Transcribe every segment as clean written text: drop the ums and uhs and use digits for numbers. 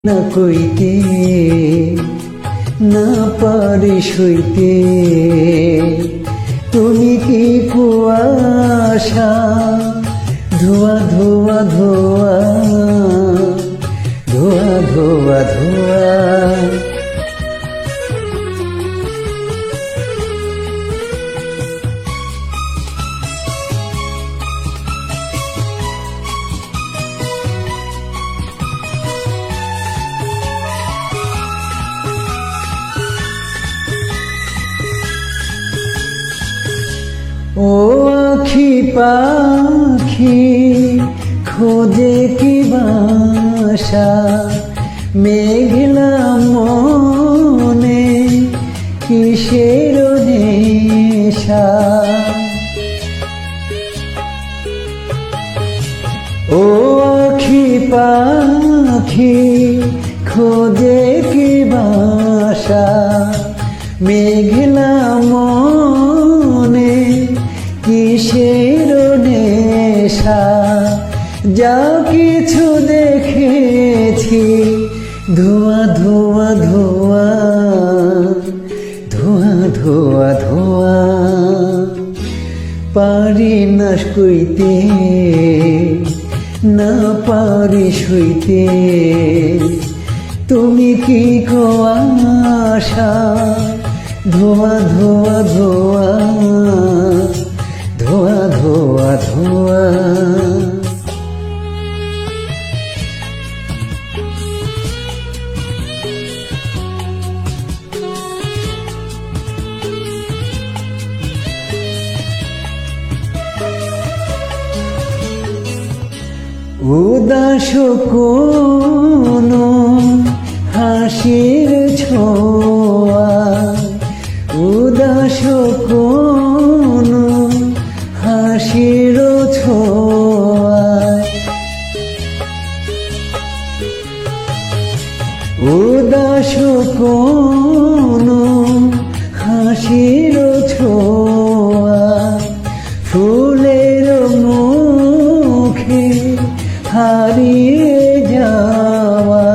না কইতে না পারি সইতে তুমি কি কুয়াশা ধোয়া ধোয়া ধোয়া ধোয়া ধোয়া ধোয়া ও আখি পাখি খোঁজে কি বাসা মেঘলা মনে কিসের নেশা ও আখি পাখি খোঁজে কি বাসা মেঘলা মনে কিসের নেশা যা কিছু দেখেছি ধোয়া ধোয়া ধোয়া ধোয়া ধোয়া ধোয়া পারি না কইতে না পারি সইতে তুমি কি কুয়াশা ধোয়া ধোয়া ধোয়া ধোয়া ধোয়া ধোয়া উদাস কোনো হাসির ছোঁয়া উদাস কোনো হাসির ছোঁয়া উদাস কোনো হাসির ছোঁয়া ফুলের মুখে হারিয়ে যাওয়া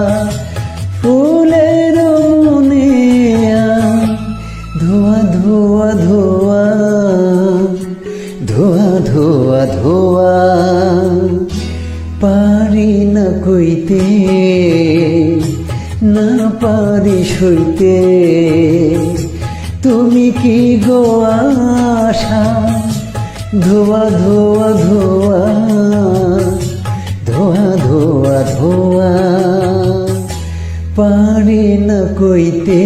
ফুলের মনে ধোয়া ধোয়া ধোয়া ধোয়া ধোয়া ধোয়া পারি না কইতে না পারি সইতে তুমি কি গো আশা ধোয়া ধোয়া ধোয়া ধোয়া ধোয়া ধোয়া পারি না কইতে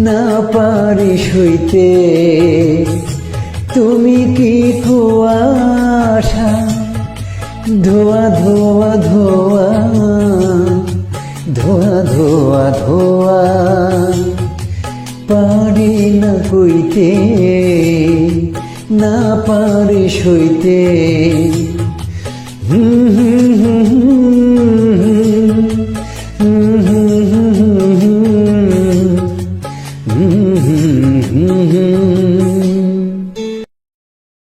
না পারি সইতে তুমি কি কুয়াশা ধোয়া ধোয়া ধোয়া ধোয়া ধোয়া ধোয়া পারি না কইতে না পারি সইতে